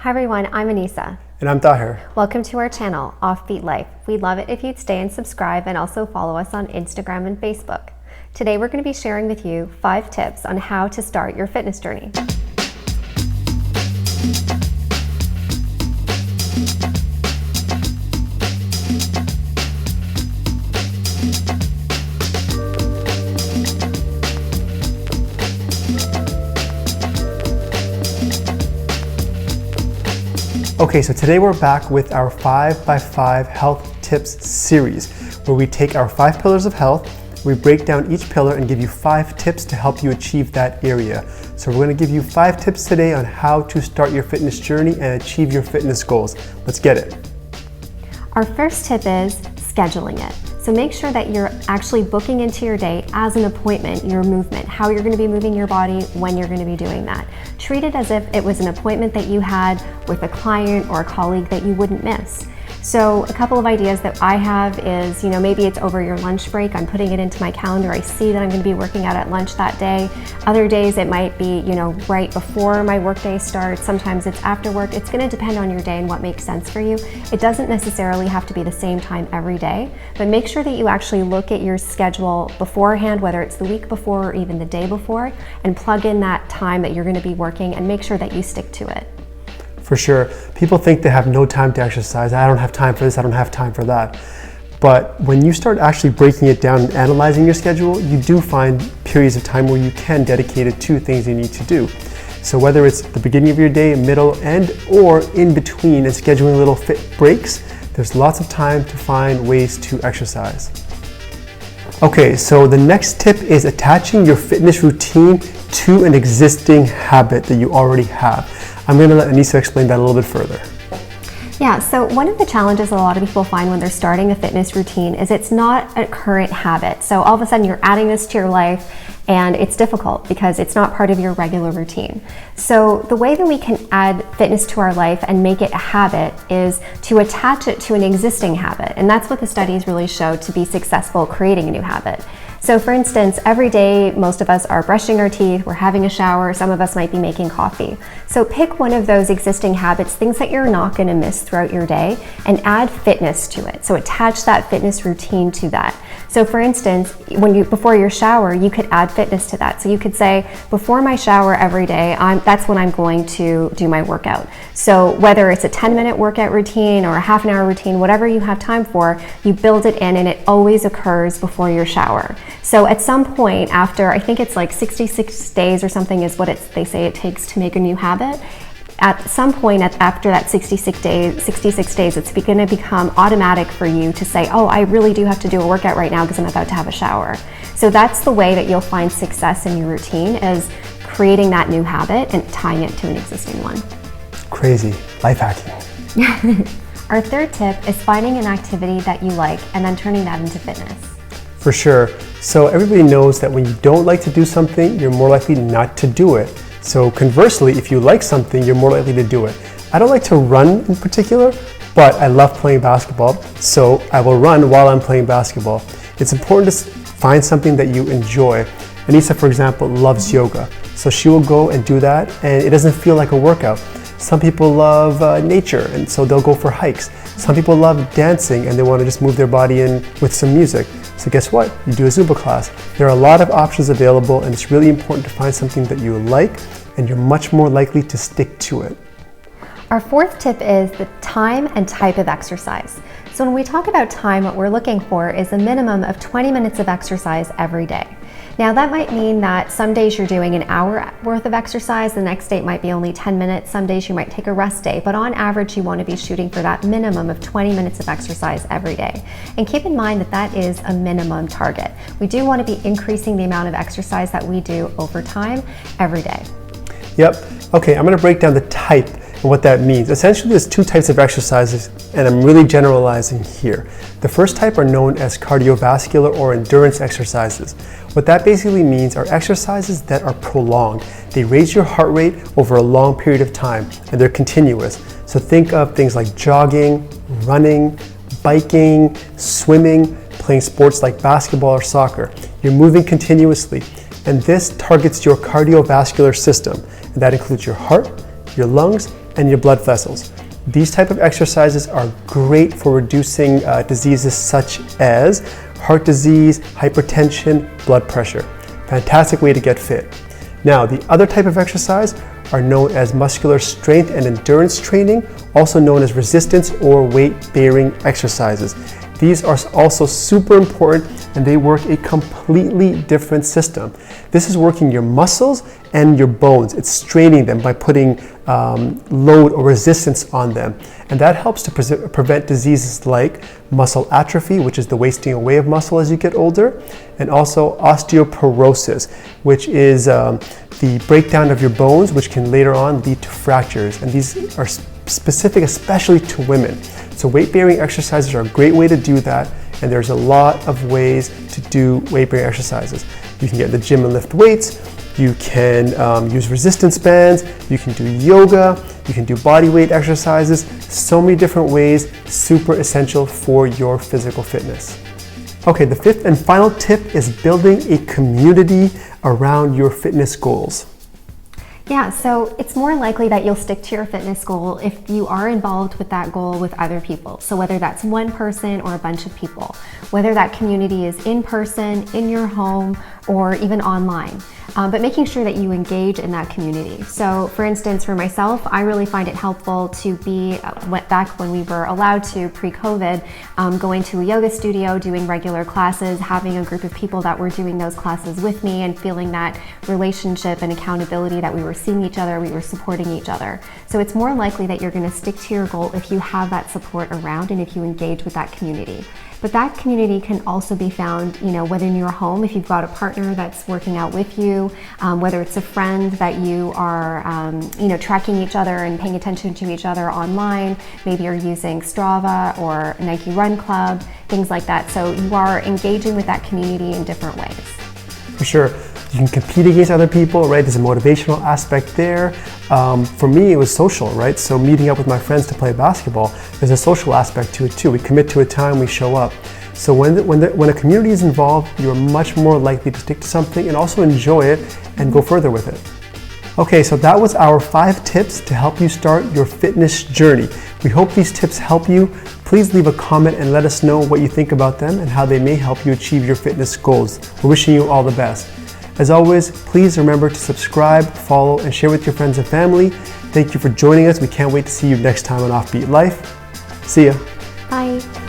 Hi everyone, I'm Aneesa. And I'm Tahir. Welcome to our channel, Offbeat Life. We'd love it if you'd stay and subscribe and also follow us on Instagram and Facebook. Today we're going to be sharing with you 5 tips on how to start your fitness journey. Okay, so today we're back with our 5x5 health tips series, where we take our 5 pillars of health, we break down each pillar and give you 5 tips to help you achieve that area. So we're going to give you 5 tips today on how to start your fitness journey and achieve your fitness goals. Let's get it. Our first tip is scheduling it. So make sure that you're actually booking into your day as an appointment, your movement, how you're going to be moving your body, when you're going to be doing that. Treat it as if it was an appointment that you had with a client or a colleague that you wouldn't miss. So a couple of ideas that I have is, maybe it's over your lunch break. I'm putting it into my calendar. I see that I'm going to be working out at lunch that day. Other days it might be, right before my workday starts. Sometimes it's after work. It's going to depend on your day and what makes sense for you. It doesn't necessarily have to be the same time every day, but make sure that you actually look at your schedule beforehand, whether it's the week before or even the day before, and plug in that time that you're going to be working and make sure that you stick to it. For sure. People think they have no time to exercise. I don't have time for this, I don't have time for that. But when you start actually breaking it down and analyzing your schedule, you do find periods of time where you can dedicate it to things you need to do. So whether it's the beginning of your day, middle, end, or in between and scheduling little fit breaks, there's lots of time to find ways to exercise. Okay, so the next tip is attaching your fitness routine to an existing habit that you already have. I'm going to let Aneesa explain that a little bit further. Yeah, so one of the challenges a lot of people find when they're starting a fitness routine is it's not a current habit. So all of a sudden you're adding this to your life and it's difficult because it's not part of your regular routine. So the way that we can add fitness to our life and make it a habit is to attach it to an existing habit. And that's what the studies really show to be successful creating a new habit. So for instance, every day, most of us are brushing our teeth, we're having a shower, some of us might be making coffee. So pick one of those existing habits, things that you're not going to miss throughout your day, and add fitness to it. So attach that fitness routine to that. So for instance, before your shower, you could add fitness to that. So you could say, before my shower every day, that's when I'm going to do my workout. So whether it's a 10-minute workout routine or a half an hour routine, whatever you have time for, you build it in and it always occurs before your shower. So at some point after, I think it's like 66 days or something is what they say it takes to make a new habit. At some point after that 66 days, it's going to become automatic for you to say, oh, I really do have to do a workout right now because I'm about to have a shower. So that's the way that you'll find success in your routine, is creating that new habit and tying it to an existing one. Crazy. Life hacking. Our third tip is finding an activity that you like and then turning that into fitness. For sure. So everybody knows that when you don't like to do something, you're more likely not to do it. So conversely, if you like something, you're more likely to do it. I don't like to run in particular, but I love playing basketball, so I will run while I'm playing basketball. It's important to find something that you enjoy. Aneesa, for example, loves yoga, so she will go and do that, and it doesn't feel like a workout. Some people love nature, and so they'll go for hikes. Some people love dancing, and they want to just move their body in with some music. So guess what? You do a Zumba class. There are a lot of options available, and it's really important to find something that you like, and you're much more likely to stick to it. Our fourth tip is the time and type of exercise. So when we talk about time, what we're looking for is a minimum of 20 minutes of exercise every day. Now that might mean that some days you're doing an hour worth of exercise, the next day it might be only 10 minutes, some days you might take a rest day, but on average you want to be shooting for that minimum of 20 minutes of exercise every day. And keep in mind that that is a minimum target. We do want to be increasing the amount of exercise that we do over time every day. Yep. Okay, I'm going to break down the type and what that means. Essentially, there's 2 types of exercises, and I'm really generalizing here. The first type are known as cardiovascular or endurance exercises. What that basically means are exercises that are prolonged. They raise your heart rate over a long period of time, and they're continuous. So think of things like jogging, running, biking, swimming, playing sports like basketball or soccer. You're moving continuously, and this targets your cardiovascular system, and that includes your heart, your lungs, and your blood vessels. These type of exercises are great for reducing diseases such as heart disease, hypertension, blood pressure. Fantastic way to get fit. Now, the other type of exercise are known as muscular strength and endurance training, also known as resistance or weight-bearing exercises. These are also super important, and they work a completely different system. This is working your muscles and your bones. It's straining them by putting load or resistance on them. And that helps to prevent diseases like muscle atrophy, which is the wasting away of muscle as you get older, and also osteoporosis, which is the breakdown of your bones, which can later on lead to fractures. And these are specific especially to women. So weight-bearing exercises are a great way to do that, and there's a lot of ways to do weight-bearing exercises. You can get in the gym and lift weights, you can use resistance bands, you can do yoga, you can do body weight exercises, so many different ways, super essential for your physical fitness. Okay, the fifth and final tip is building a community around your fitness goals. Yeah, so it's more likely that you'll stick to your fitness goal if you are involved with that goal with other people. So whether that's one person or a bunch of people, whether that community is in person, in your home, or even online. But making sure that you engage in that community. So for instance, for myself, I really find it helpful to be, back when we were allowed to pre-COVID, going to a yoga studio, doing regular classes, having a group of people that were doing those classes with me and feeling that relationship and accountability that we were seeing each other, we were supporting each other. So it's more likely that you're going to stick to your goal if you have that support around and if you engage with that community. But that community can also be found, whether in your home, if you've got a partner that's working out with you, whether it's a friend that you are, tracking each other and paying attention to each other online. Maybe you're using Strava or Nike Run Club, things like that. So you are engaging with that community in different ways. For sure. You can compete against other people, right? There's a motivational aspect there. For me, it was social, right? So meeting up with my friends to play basketball, there's a social aspect to it too. We commit to a time, we show up. So when a community is involved, you're much more likely to stick to something and also enjoy it and go further with it. Okay, so that was our 5 tips to help you start your fitness journey. We hope these tips help you. Please leave a comment and let us know what you think about them and how they may help you achieve your fitness goals. We're wishing you all the best. As always, please remember to subscribe, follow, and share with your friends and family. Thank you for joining us. We can't wait to see you next time on Offbeat Life. See ya. Bye.